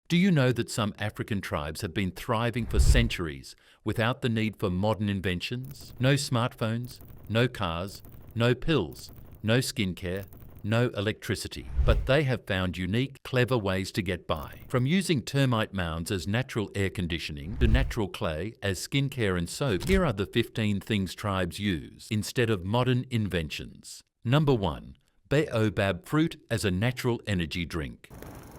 Do you know that some African tribes have been thriving for centuries without the need for modern inventions? No smartphones, no cars, no pills, no skincare, no electricity. But they have found unique, clever ways to get by. From using termite mounds as natural air conditioning to natural clay as skincare and soap, here are the 15 things tribes use instead of modern inventions. Number 1. Baobab fruit as a natural energy drink.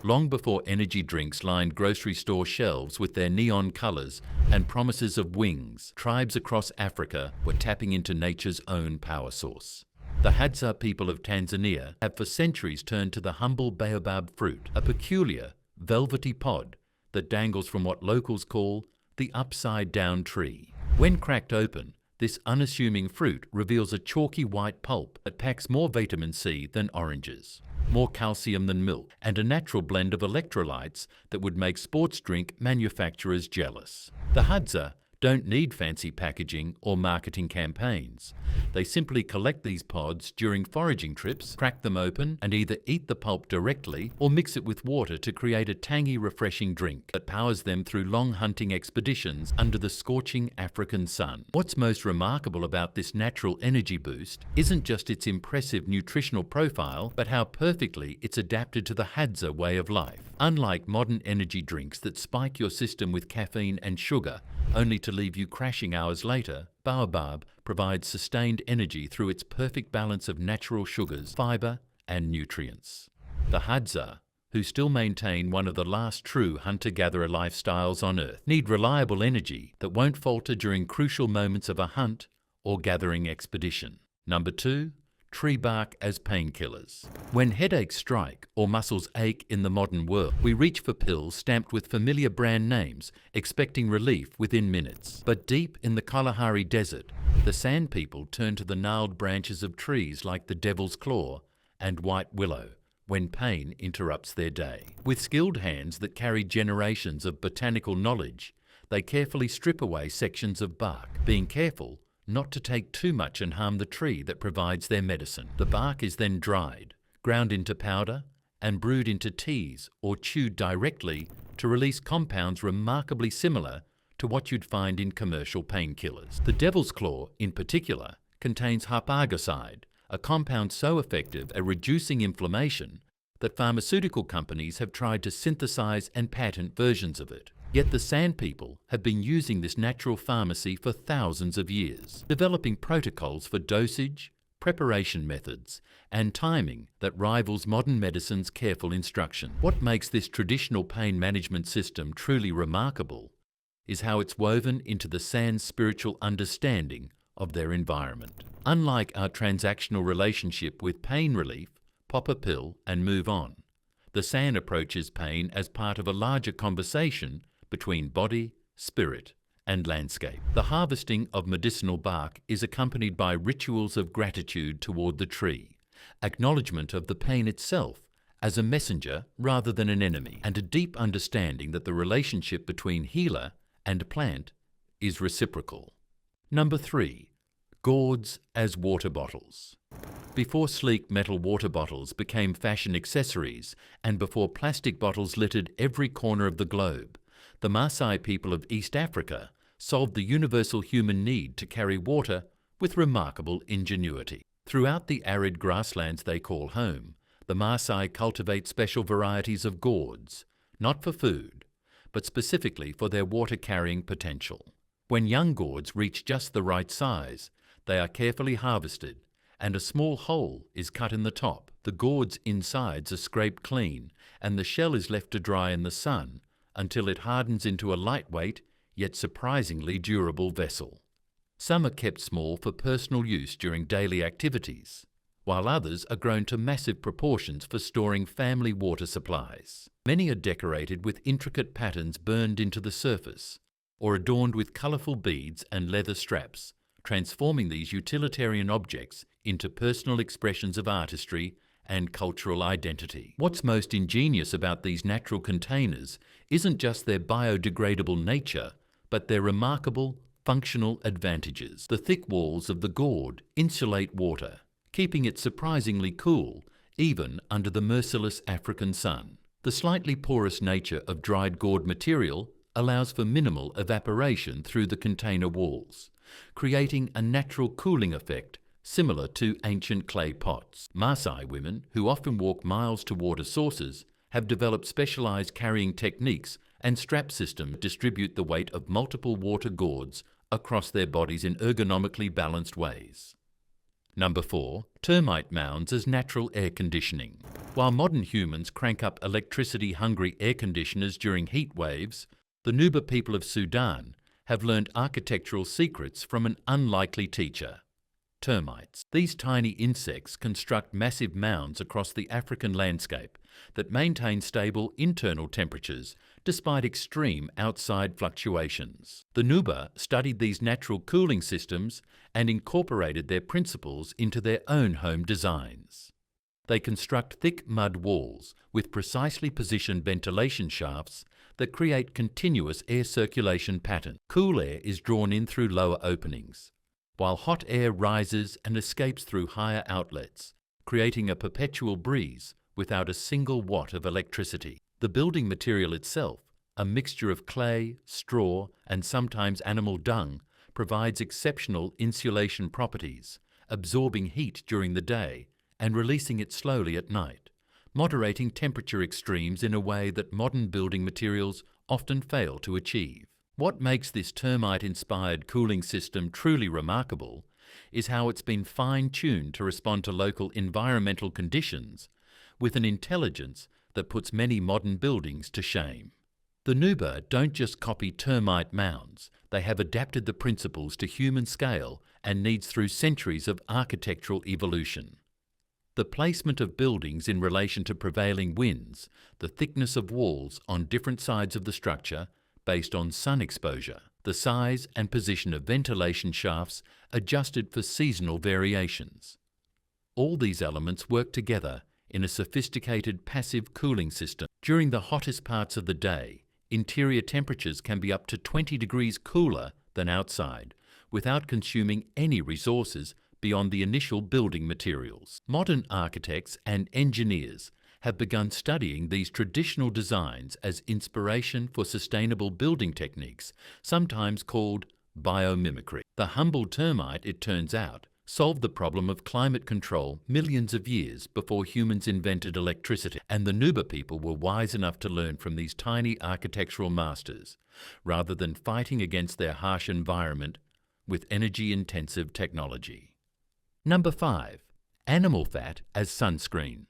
Long before energy drinks lined grocery store shelves with their neon colors and promises of wings, tribes across Africa were tapping into nature's own power source. The Hadza people of Tanzania have for centuries turned to the humble baobab fruit, a peculiar, velvety pod that dangles from what locals call the upside-down tree. When cracked open, this unassuming fruit reveals a chalky white pulp that packs more vitamin C than oranges, more calcium than milk, and a natural blend of electrolytes that would make sports drink manufacturers jealous. The Hadza don't need fancy packaging or marketing campaigns. They simply collect these pods during foraging trips, crack them open, and either eat the pulp directly or mix it with water to create a tangy, refreshing drink that powers them through long hunting expeditions under the scorching African sun. What's most remarkable about this natural energy boost isn't just its impressive nutritional profile, but how perfectly it's adapted to the Hadza way of life. Unlike modern energy drinks that spike your system with caffeine and sugar, only to leave you crashing hours later, Baobab provides sustained energy through its perfect balance of natural sugars, fiber, and nutrients. The Hadza, who still maintain one of the last true hunter-gatherer lifestyles on Earth, need reliable energy that won't falter during crucial moments of a hunt or gathering expedition. Number 2. Tree bark as painkillers. When headaches strike or muscles ache in the modern world, we reach for pills stamped with familiar brand names, expecting relief within minutes. But deep in the Kalahari Desert, the Sand people turn to the gnarled branches of trees like the Devil's Claw and White Willow when pain interrupts their day. With skilled hands that carry generations of botanical knowledge, they carefully strip away sections of bark, being careful not to take too much and harm the tree that provides their medicine. The bark is then dried, ground into powder, and brewed into teas or chewed directly to release compounds remarkably similar to what you'd find in commercial painkillers. The Devil's Claw, in particular, contains harpagoside, a compound so effective at reducing inflammation that pharmaceutical companies have tried to synthesize and patent versions of it. Yet the Sand people have been using this natural pharmacy for thousands of years, developing protocols for dosage, preparation methods, and timing that rivals modern medicine's careful instruction. What makes this traditional pain management system truly remarkable is how it's woven into the Sand's spiritual understanding of their environment. Unlike our transactional relationship with pain relief, pop a pill and move on, the Sand approaches pain as part of a larger conversation between body, spirit, and landscape. The harvesting of medicinal bark is accompanied by rituals of gratitude toward the tree, acknowledgement of the pain itself as a messenger rather than an enemy, and a deep understanding that the relationship between healer and plant is reciprocal. Number 3. Gourds as water bottles. Before sleek metal water bottles became fashion accessories, and before plastic bottles littered every corner of the globe, the Maasai people of East Africa solved the universal human need to carry water with remarkable ingenuity. Throughout the arid grasslands they call home, the Maasai cultivate special varieties of gourds, not for food, but specifically for their water-carrying potential. When young gourds reach just the right size, they are carefully harvested, and a small hole is cut in the top. The gourd's insides are scraped clean, and the shell is left to dry in the sun until it hardens into a lightweight yet surprisingly durable vessel. Some are kept small for personal use during daily activities, while others are grown to massive proportions for storing family water supplies. Many are decorated with intricate patterns burned into the surface, or adorned with colourful beads and leather straps, transforming these utilitarian objects into personal expressions of artistry and cultural identity. What's most ingenious about these natural containers isn't just their biodegradable nature, but their remarkable functional advantages. The thick walls of the gourd insulate water, keeping it surprisingly cool even under the merciless African sun. The slightly porous nature of dried gourd material allows for minimal evaporation through the container walls, creating a natural cooling effect similar to ancient clay pots. Maasai women, who often walk miles to water sources, have developed specialized carrying techniques and strap systems that distribute the weight of multiple water gourds across their bodies in ergonomically balanced ways. Number 4. Termite mounds as natural air conditioning. While modern humans crank up electricity-hungry air conditioners during heat waves, the Nuba people of Sudan have learned architectural secrets from an unlikely teacher: termites. These tiny insects construct massive mounds across the African landscape that maintain stable internal temperatures despite extreme outside fluctuations. The Nuba studied these natural cooling systems and incorporated their principles into their own home designs. They construct thick mud walls with precisely positioned ventilation shafts that create continuous air circulation patterns. Cool air is drawn in through lower openings, while hot air rises and escapes through higher outlets, creating a perpetual breeze without a single watt of electricity. The building material itself, a mixture of clay, straw, and sometimes animal dung, provides exceptional insulation properties, absorbing heat during the day and releasing it slowly at night, moderating temperature extremes in a way that modern building materials often fail to achieve. What makes this termite-inspired cooling system truly remarkable is how it's been fine-tuned to respond to local environmental conditions with an intelligence that puts many modern buildings to shame. The Nuba don't just copy termite mounds, they have adapted the principles to human scale and needs through centuries of architectural evolution. The placement of buildings in relation to prevailing winds, the thickness of walls on different sides of the structure based on sun exposure, the size and position of ventilation shafts adjusted for seasonal variations. All these elements work together in a sophisticated passive cooling system. During the hottest parts of the day, interior temperatures can be up to 20 degrees cooler than outside, without consuming any resources beyond the initial building materials. Modern architects and engineers have begun studying these traditional designs as inspiration for sustainable building techniques, sometimes called biomimicry. The humble termite, it turns out, solved the problem of climate control millions of years before humans invented electricity, and the Nuba people were wise enough to learn from these tiny architectural masters, rather than fighting against their harsh environment with energy-intensive technology. Number 5. Animal fat as sunscreen.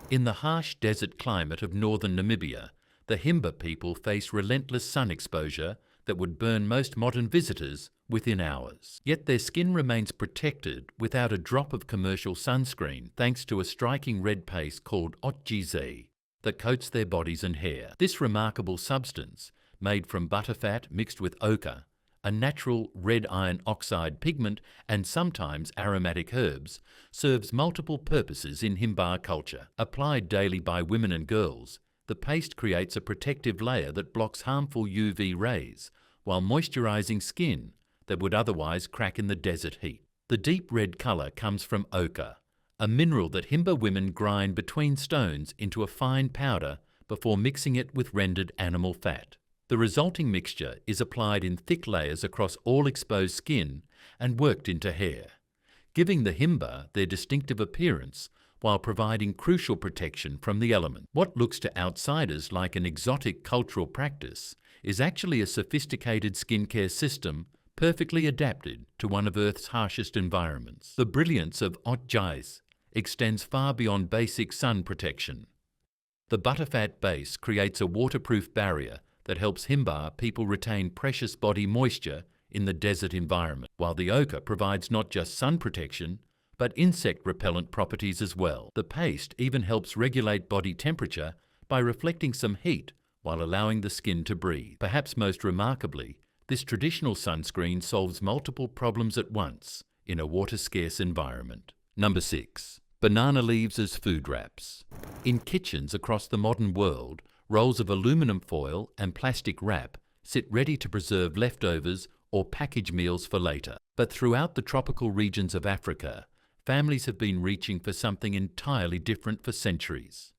In the harsh desert climate of northern Namibia, the Himba people face relentless sun exposure that would burn most modern visitors within hours. Yet their skin remains protected without a drop of commercial sunscreen thanks to a striking red paste called OTGZ that coats their bodies and hair. This remarkable substance, made from butterfat mixed with ochre, a natural red iron oxide pigment and sometimes aromatic herbs, serves multiple purposes in Himba culture. Applied daily by women and girls, the paste creates a protective layer that blocks harmful UV rays while moisturizing skin that would otherwise crack in the desert heat. The deep red color comes from ochre, a mineral that Himba women grind between stones into a fine powder before mixing it with rendered animal fat. The resulting mixture is applied in thick layers across all exposed skin and worked into hair, giving the Himba their distinctive appearance while providing crucial protection from the elements. What looks to outsiders like an exotic cultural practice is actually a sophisticated skincare system perfectly adapted to one of Earth's harshest environments. The brilliance of OTGZ extends far beyond basic sun protection. The butterfat base creates a waterproof barrier that helps Himba people retain precious body moisture in the desert environment, while the ochre provides not just sun protection, but insect repellent properties as well. The paste even helps regulate body temperature by reflecting some heat while allowing the skin to breathe. Perhaps most remarkably, this traditional sunscreen solves multiple problems at once in a water-scarce environment. Number 6. Banana leaves as food wraps. In kitchens across the modern world, rolls of aluminum foil and plastic wrap sit ready to preserve leftovers or package meals for later. But throughout the tropical regions of Africa, families have been reaching for something entirely different for centuries: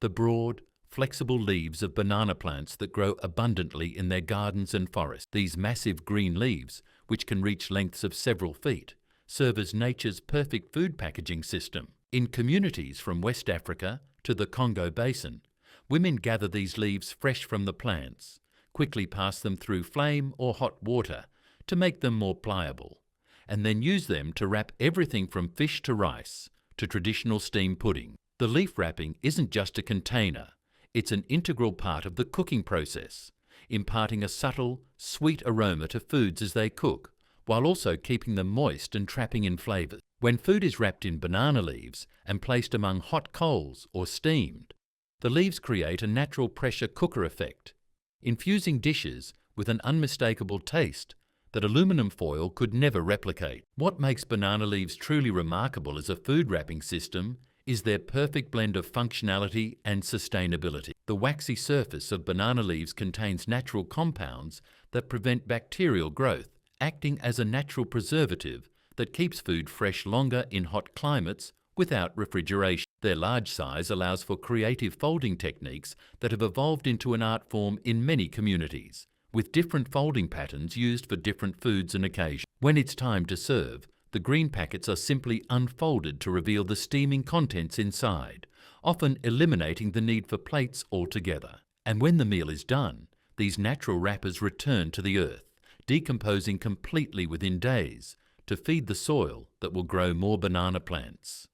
the broad, flexible leaves of banana plants that grow abundantly in their gardens and forests. These massive green leaves, which can reach lengths of several feet, serve as nature's perfect food packaging system. In communities from West Africa to the Congo Basin, women gather these leaves fresh from the plants, quickly pass them through flame or hot water to make them more pliable, and then use them to wrap everything from fish to rice to traditional steam pudding. The leaf wrapping isn't just a container, it's an integral part of the cooking process, imparting a subtle, sweet aroma to foods as they cook, while also keeping them moist and trapping in flavours. When food is wrapped in banana leaves and placed among hot coals or steamed, the leaves create a natural pressure cooker effect, infusing dishes with an unmistakable taste that aluminum foil could never replicate. What makes banana leaves truly remarkable as a food wrapping system is their perfect blend of functionality and sustainability. The waxy surface of banana leaves contains natural compounds that prevent bacterial growth, acting as a natural preservative that keeps food fresh longer in hot climates without refrigeration. Their large size allows for creative folding techniques that have evolved into an art form in many communities, with different folding patterns used for different foods and occasions. When it's time to serve, the green packets are simply unfolded to reveal the steaming contents inside, often eliminating the need for plates altogether. And when the meal is done, these natural wrappers return to the earth, decomposing completely within days to feed the soil that will grow more banana plants.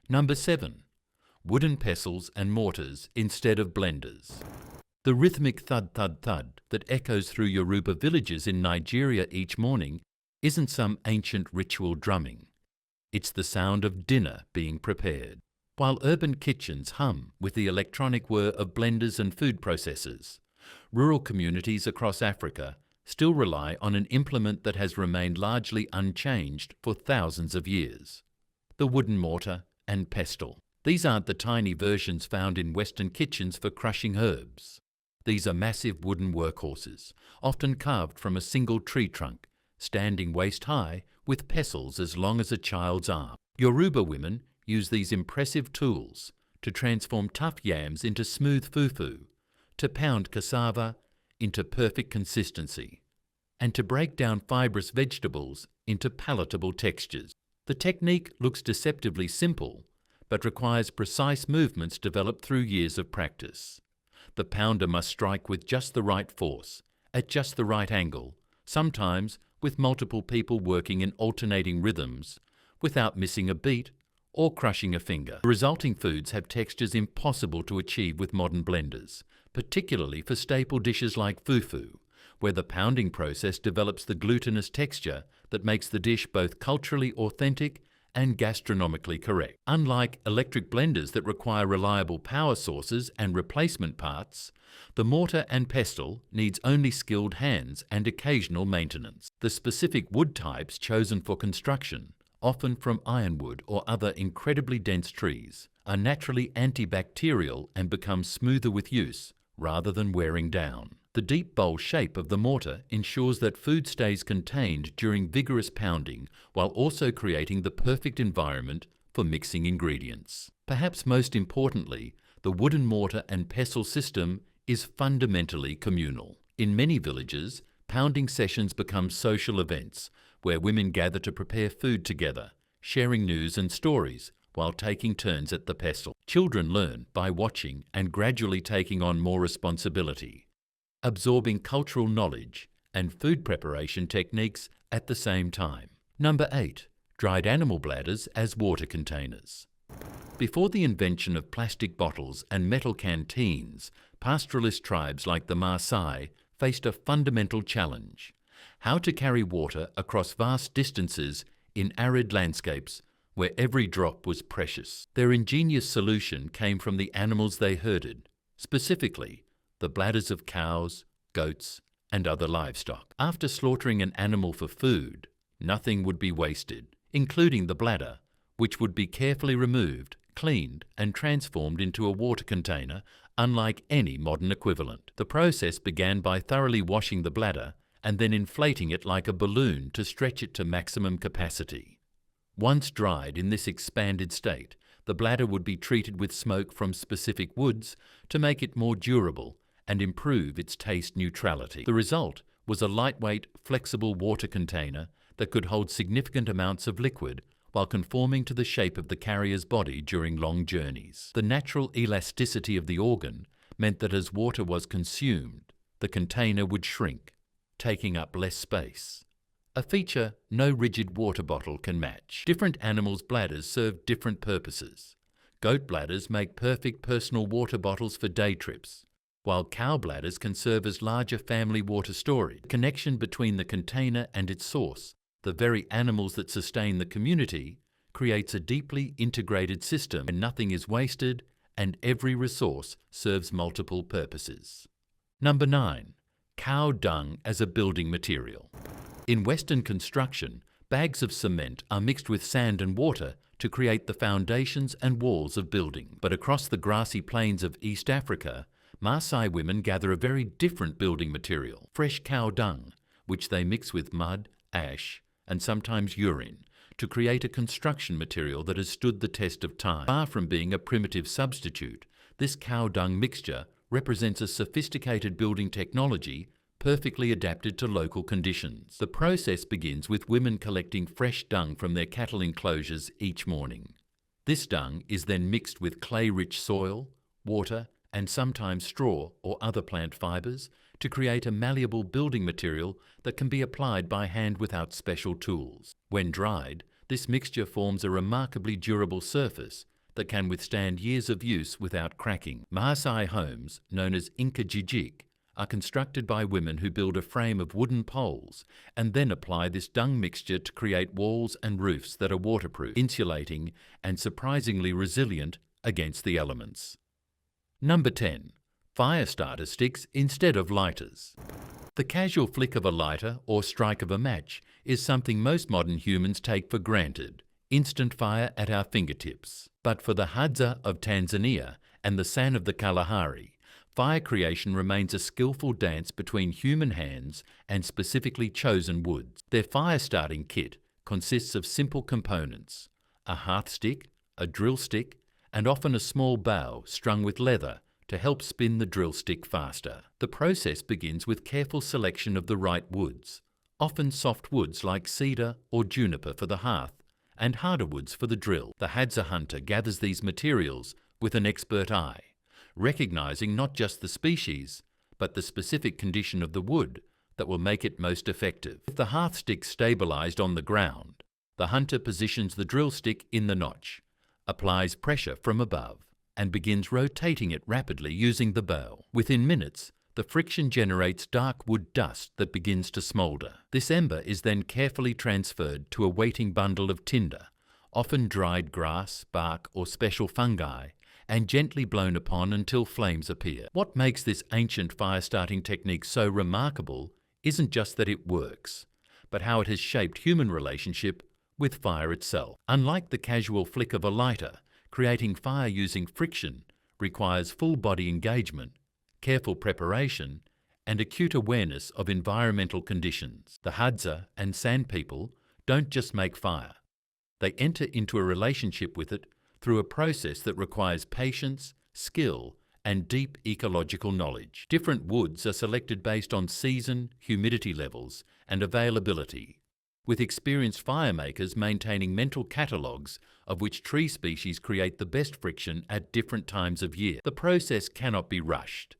Number 7. Wooden pestles and mortars instead of blenders. The rhythmic thud-thud-thud that echoes through Yoruba villages in Nigeria each morning isn't some ancient ritual drumming. It's the sound of dinner being prepared. While urban kitchens hum with the electronic whir of blenders and food processors, rural communities across Africa still rely on an implement that has remained largely unchanged for thousands of years: the wooden mortar and pestle. These aren't the tiny versions found in Western kitchens for crushing herbs. These are massive wooden workhorses, often carved from a single tree trunk, standing waist-high with pestles as long as a child's arm. Yoruba women use these impressive tools to transform tough yams into smooth fufu, to pound cassava into perfect consistency, and to break down fibrous vegetables into palatable textures. The technique looks deceptively simple, but requires precise movements developed through years of practice. The pounder must strike with just the right force, at just the right angle, sometimes with multiple people working in alternating rhythms, without missing a beat or crushing a finger. The resulting foods have textures impossible to achieve with modern blenders, particularly for staple dishes like fufu, where the pounding process develops the glutinous texture that makes the dish both culturally authentic and gastronomically correct. Unlike electric blenders that require reliable power sources and replacement parts, the mortar and pestle needs only skilled hands and occasional maintenance. The specific wood types chosen for construction, often from ironwood or other incredibly dense trees, are naturally antibacterial and become smoother with use rather than wearing down. The deep bowl shape of the mortar ensures that food stays contained during vigorous pounding while also creating the perfect environment for mixing ingredients. Perhaps most importantly, the wooden mortar and pestle system is fundamentally communal. In many villages, pounding sessions become social events where women gather to prepare food together, sharing news and stories while taking turns at the pestle. Children learn by watching and gradually taking on more responsibility, absorbing cultural knowledge and food preparation techniques at the same time. Number 8. Dried animal bladders as water containers. Before the invention of plastic bottles and metal canteens, pastoralist tribes like the Maasai faced a fundamental challenge: how to carry water across vast distances in arid landscapes where every drop was precious. Their ingenious solution came from the animals they herded, specifically the bladders of cows, goats, and other livestock. After slaughtering an animal for food, nothing would be wasted, including the bladder, which would be carefully removed, cleaned, and transformed into a water container unlike any modern equivalent. The process began by thoroughly washing the bladder and then inflating it like a balloon to stretch it to maximum capacity. Once dried in this expanded state, The bladder would be treated with smoke from specific woods to make it more durable and improve its taste neutrality. The result was a lightweight, flexible water container that could hold significant amounts of liquid while conforming to the shape of the carrier's body during long journeys. The natural elasticity of the organ meant that as water was consumed, the container would shrink, taking up less space. A feature no rigid water bottle can match. Different animals' bladders serve different purposes. Goat bladders make perfect personal water bottles for day trips, while cow bladders can serve as larger family water storage. The connection between the container and its source, the very animals that sustain the community, creates a deeply integrated system where nothing is wasted and every resource serves multiple purposes. Number 9. Cow dung as a building material. In Western construction, bags of cement are mixed with sand and water to create the foundations and walls of building. But across the grassy plains of East Africa, Maasai women gather a very different building material, fresh cow dung, which they mix with mud, ash, and sometimes urine to create a construction material that has stood the test of time. Far from being a primitive substitute, this cow dung mixture represents a sophisticated building technology perfectly adapted to local conditions. The process begins with women collecting fresh dung from their cattle enclosures each morning. This dung is then mixed with clay-rich soil, water, and sometimes straw or other plant fibres to create a malleable building material that can be applied by hand without special tools. When dried, this mixture forms a remarkably durable surface that can withstand years of use without cracking. Maasai homes, known as Inkajijik, are constructed by women who build a frame of wooden poles and then apply this dung mixture to create walls and roofs that are waterproof, insulating, and surprisingly resilient against the elements. Number 10. Fire starter sticks instead of lighters. The casual flick of a lighter or strike of a match is something most modern humans take for granted. Instant fire at our fingertips. But for the Hadza of Tanzania and the San of the Kalahari, fire creation remains a skillful dance between human hands and specifically chosen woods. Their fire-starting kit consists of simple components: a hearth stick, a drill stick, and often a small bow strung with leather to help spin the drill stick faster. The process begins with careful selection of the right woods, often soft woods like cedar or juniper for the hearth, and harder woods for the drill. The Hadza hunter gathers these materials with an expert eye, recognizing not just the species, but the specific condition of the wood that will make it most effective. With the hearth stick stabilized on the ground, the hunter positions the drill stick in the notch, applies pressure from above, and begins rotating it rapidly using the bow. Within minutes, the friction generates dark wood dust that begins to smoulder. This ember is then carefully transferred to a waiting bundle of tinder, often dried grass, bark, or special fungi, and gently blown upon until flames appear. What makes this ancient fire-starting technique so remarkable isn't just that it works, but how it has shaped human relationship with fire itself. Unlike the casual flick of a lighter, creating fire using friction requires full-body engagement, careful preparation, and acute awareness of environmental conditions. The Hadza and San people don't just make fire. They enter into a relationship with it through a process that requires patience, skill, and deep ecological knowledge. Different woods are selected based on season, humidity levels, and availability, with experienced firemakers maintaining mental catalogues of which tree species create the best friction at different times of year. The process cannot be rushed.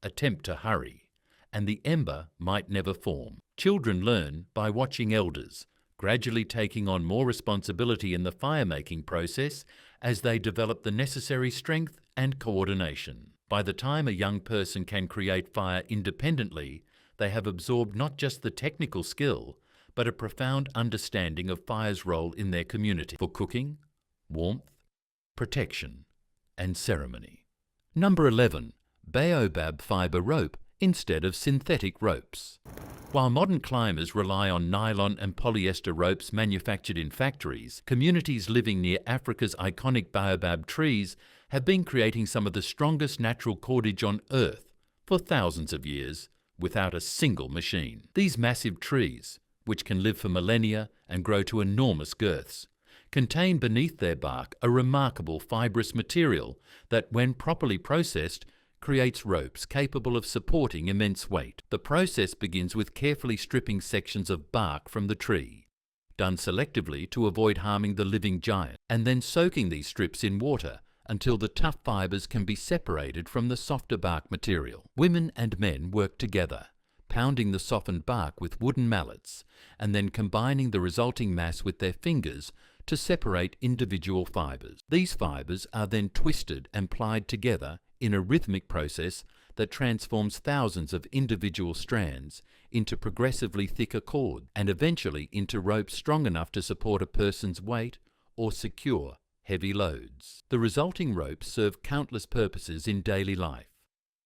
Attempt to hurry, and the ember might never form. Children learn by watching elders, gradually taking on more responsibility in the firemaking process as they develop the necessary strength and coordination. By the time a young person can create fire independently, they have absorbed not just the technical skill, but a profound understanding of fire's role in their community for cooking, warmth, protection, and ceremony. Number 11. Baobab fibre rope instead of synthetic ropes. While modern climbers rely on nylon and polyester ropes manufactured in factories, communities living near Africa's iconic baobab trees have been creating some of the strongest natural cordage on Earth for thousands of years without a single machine. These massive trees, which can live for millennia and grow to enormous girths, contain beneath their bark a remarkable fibrous material that, when properly processed, creates ropes capable of supporting immense weight. The process begins with carefully stripping sections of bark from the tree, done selectively to avoid harming the living giant, and then soaking these strips in water until the tough fibres can be separated from the softer bark material. Women and men work together, pounding the softened bark with wooden mallets and then combining the resulting mass with their fingers to separate individual fibres. These fibres are then twisted and plied together in a rhythmic process that transforms thousands of individual strands into progressively thicker cord and eventually into ropes strong enough to support a person's weight or secure heavy loads. The resulting ropes serve countless purposes in daily life: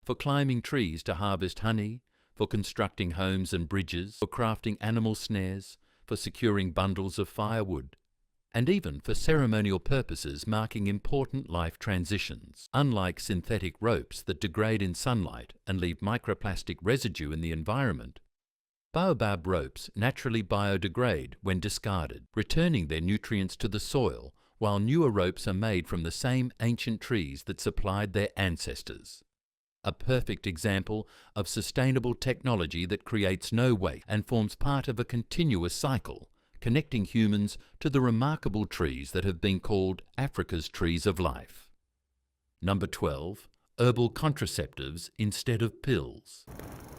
for climbing trees to harvest honey, for constructing homes and bridges, for crafting animal snares, for securing bundles of firewood, and even for ceremonial purposes marking important life transitions. Unlike synthetic ropes that degrade in sunlight and leave microplastic residue in the environment, baobab ropes naturally biodegrade when discarded, returning their nutrients to the soil, while newer ropes are made from the same ancient trees that supplied their ancestors. A perfect example of sustainable technology that creates no waste and forms part of a continuous cycle, connecting humans to the remarkable trees that have been called Africa's trees of life. Number 12. Herbal contraceptives instead of pills.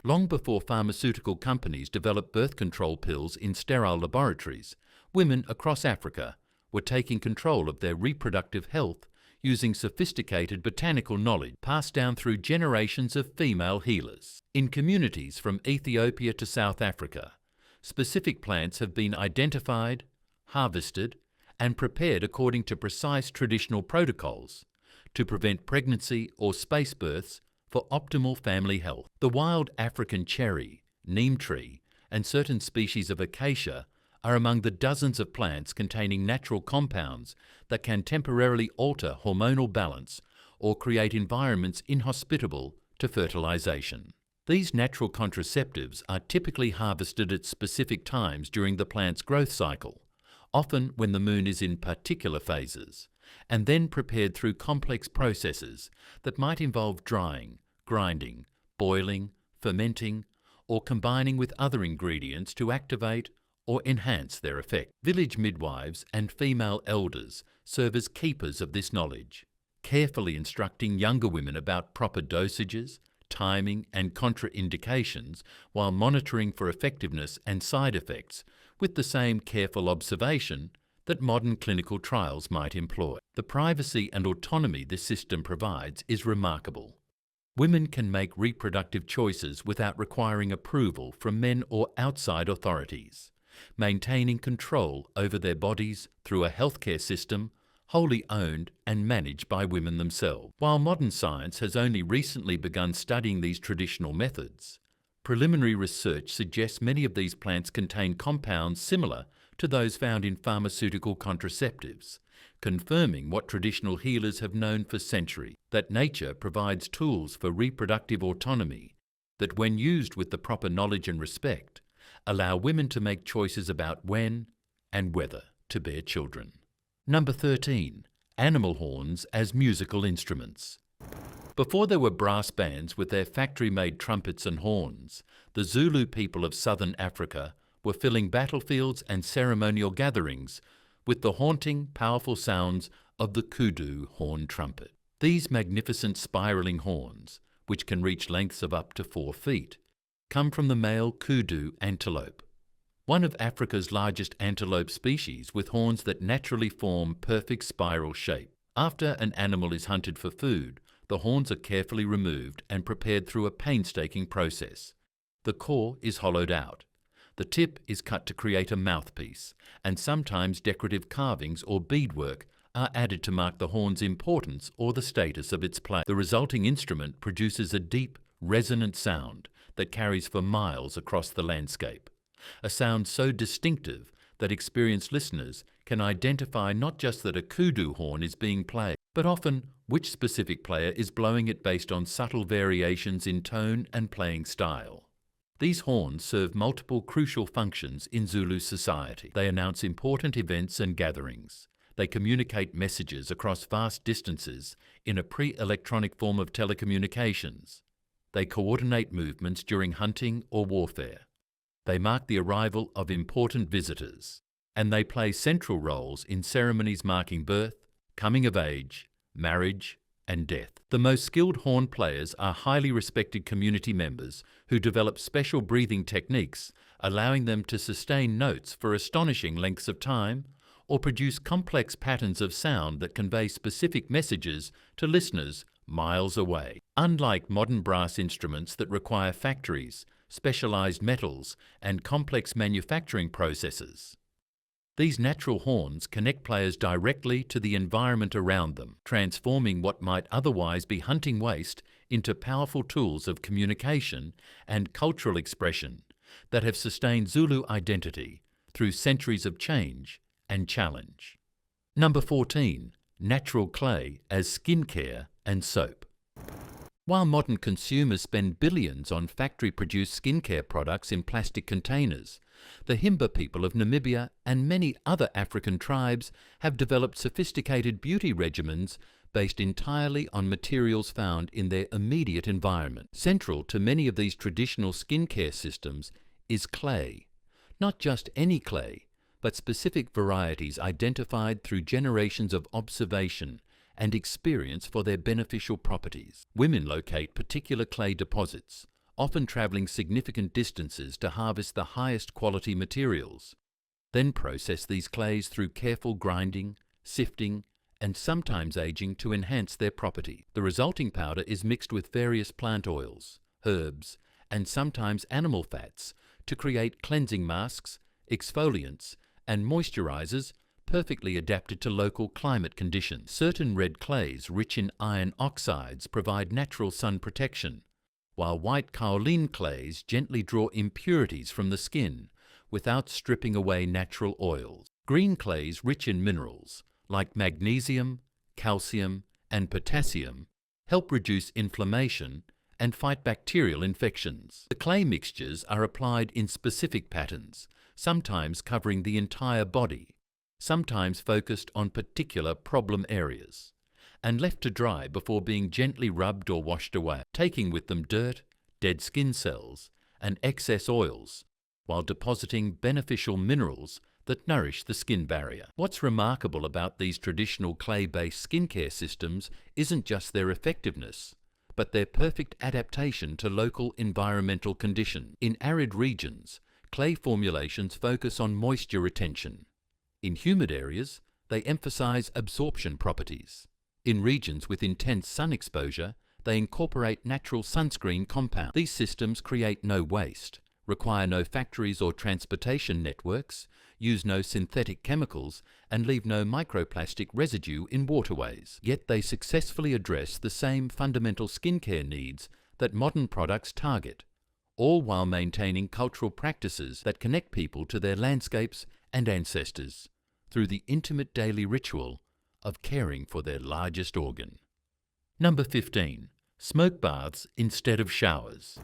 Long before pharmaceutical companies developed birth control pills in sterile laboratories, women across Africa were taking control of their reproductive health using sophisticated botanical knowledge passed down through generations of female healers. In communities from Ethiopia to South Africa, specific plants have been identified, harvested, and prepared according to precise traditional protocols to prevent pregnancy or space births for optimal family health. The wild African cherry, neem tree, and certain species of acacia are among the dozens of plants containing natural compounds that can temporarily alter hormonal balance or create environments inhospitable to fertilization. These natural contraceptives are typically harvested at specific times during the plant's growth cycle, often when the moon is in particular phases, and then prepared through complex processes that might involve drying, grinding, boiling, fermenting, or combining with other ingredients to activate or enhance their effect. Village midwives and female elders serve as keepers of this knowledge, carefully instructing younger women about proper dosages, timing, and contraindications while monitoring for effectiveness and side effects with the same careful observation that modern clinical trials might employ. The privacy and autonomy this system provides is remarkable. Women can make reproductive choices without requiring approval from men or outside authorities, maintaining control over their bodies through a healthcare system wholly owned and managed by women themselves. While modern science has only recently begun studying these traditional methods, preliminary research suggests many of these plants contain compounds similar to those found in pharmaceutical contraceptives, confirming what traditional healers have known for centuries: that nature provides tools for reproductive autonomy that, when used with the proper knowledge and respect, allow women to make choices about when and whether to bear children. Number 13. Animal horns as musical instruments. Before there were brass bands with their factory-made trumpets and horns, the Zulu people of southern Africa were filling battlefields and ceremonial gatherings with the haunting, powerful sounds of the kudu horn trumpet. These magnificent spiraling horns, which can reach lengths of up to 4 feet, come from the male kudu antelope, one of Africa's largest antelope species, with horns that naturally form perfect spiral shape. After an animal is hunted for food, the horns are carefully removed and prepared through a painstaking process. The core is hollowed out. The tip is cut to create a mouthpiece, and sometimes decorative carvings or beadwork are added to mark the horn's importance or the status of its play. The resulting instrument produces a deep, resonant sound that carries for miles across the landscape, a sound so distinctive that experienced listeners can identify not just that a kudu horn is being played, but often which specific player is blowing it based on subtle variations in tone and playing style. These horns serve multiple crucial functions in Zulu society. They announce important events and gatherings, They communicate messages across vast distances in a pre-electronic form of telecommunications. They coordinate movements during hunting or warfare. They mark the arrival of important visitors. And they play central roles in ceremonies marking birth, coming of age, marriage, and death. The most skilled horn players are highly respected community members who develop special breathing techniques, allowing them to sustain notes for astonishing lengths of time or produce complex patterns of sound that convey specific messages to listeners miles away. Unlike modern brass instruments that require factories, specialized metals, and complex manufacturing processes, these natural horns connect players directly to the environment around them, transforming what might otherwise be hunting waste into powerful tools of communication and cultural expression that have sustained Zulu identity through centuries of change and challenge. Number 14. Natural clay as skincare and soap. While modern consumers spend billions on factory-produced skincare products in plastic containers, the Himba people of Namibia and many other African tribes have developed sophisticated beauty regimens based entirely on materials found in their immediate environment. Central to many of these traditional skincare systems is clay. Not just any clay, but specific varieties identified through generations of observation and experience for their beneficial properties. Women locate particular clay deposits, often traveling significant distances to harvest the highest quality materials, then process these clays through careful grinding, sifting, and sometimes aging to enhance their property. The resulting powder is mixed with various plant oils, herbs, and sometimes animal fats to create cleansing masks, exfoliants, and moisturizers perfectly adapted to local climate conditions. Certain red clays rich in iron oxides provide natural sun protection, while white kaolin clays gently draw impurities from the skin without stripping away natural oils. Green clays rich in minerals like magnesium, calcium, and potassium help reduce inflammation and fight bacterial infections. The clay mixtures are applied in specific patterns, sometimes covering the entire body, sometimes focused on particular problem areas, and left to dry before being gently rubbed or washed away, taking with them dirt, dead skin cells, and excess oils, while depositing beneficial minerals that nourish the skin barrier. What's remarkable about these traditional clay-based skincare systems isn't just their effectiveness, but their perfect adaptation to local environmental conditions. In arid regions, clay formulations focus on moisture retention. In humid areas, they emphasize absorption properties. In regions with intense sun exposure, they incorporate natural sunscreen compounds. These systems create no waste, require no factories or transportation networks, use no synthetic chemicals, and leave no microplastic residue in waterways. Yet they successfully address the same fundamental skincare needs that modern products target, all while maintaining cultural practices that connect people to their landscapes and ancestors through the intimate daily ritual of caring for their largest organ. Number 15. Smoke baths instead of showers.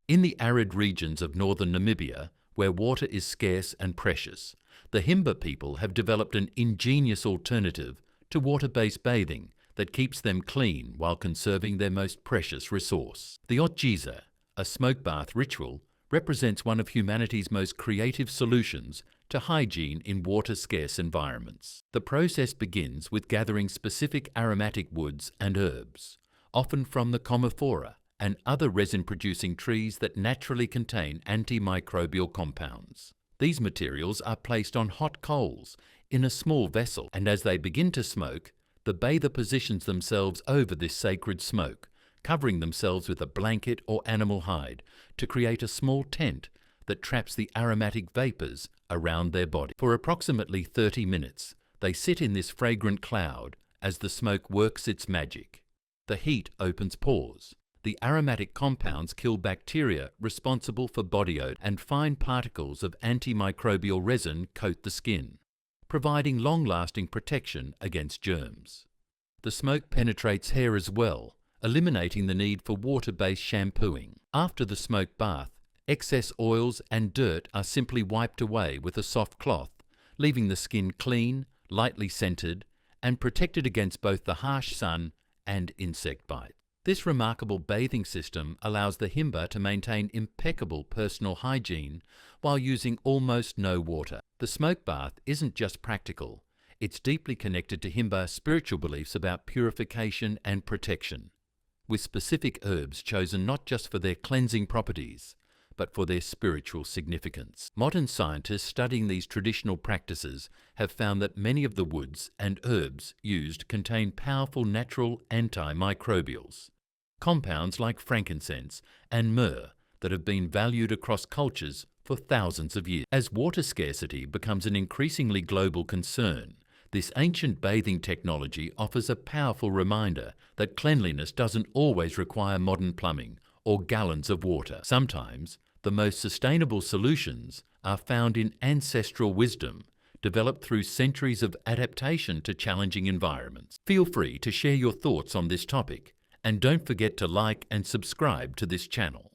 In the arid regions of northern Namibia, where water is scarce and precious, the Himba people have developed an ingenious alternative to water-based bathing that keeps them clean while conserving their most precious resource. The Otjiza, a smoke bath ritual, represents one of humanity's most creative solutions to hygiene in water-scarce environments. The process begins with gathering specific aromatic woods and herbs, often from the commiphora and other resin-producing trees that naturally contain antimicrobial compounds. These materials are placed on hot coals in a small vessel, and as they begin to smoke, the bather positions themselves over this sacred smoke, covering themselves with a blanket or animal hide to create a small tent that traps the aromatic vapors around their body. For approximately 30 minutes, they sit in this fragrant cloud as the smoke works its magic. The heat opens pores. The aromatic compounds kill bacteria responsible for body odor, and fine particles of antimicrobial resin coat the skin, providing long-lasting protection against germs. The smoke penetrates hair as well, eliminating the need for water-based shampooing. After the smoke bath, excess oils and dirt are simply wiped away with a soft cloth, leaving the skin clean, lightly scented, and protected against both the harsh sun and insect bite. This remarkable bathing system allows the Himba to maintain impeccable personal hygiene while using almost no water. The smoke bath isn't just practical, it's deeply connected to Himba spiritual beliefs about purification and protection, with specific herbs chosen not just for their cleansing properties, but for their spiritual significance. Modern scientists studying these traditional practices have found that many of the woods and herbs used contain powerful natural antimicrobials, compounds like frankincense and myrrh that have been valued across cultures for thousands of years. As water scarcity becomes an increasingly global concern, this ancient bathing technology offers a powerful reminder that cleanliness doesn't always require modern plumbing or gallons of water. Sometimes, the most sustainable solutions are found in ancestral wisdom developed through centuries of adaptation to challenging environments. Feel free to share your thoughts on this topic, and don't forget to like and subscribe to this channel.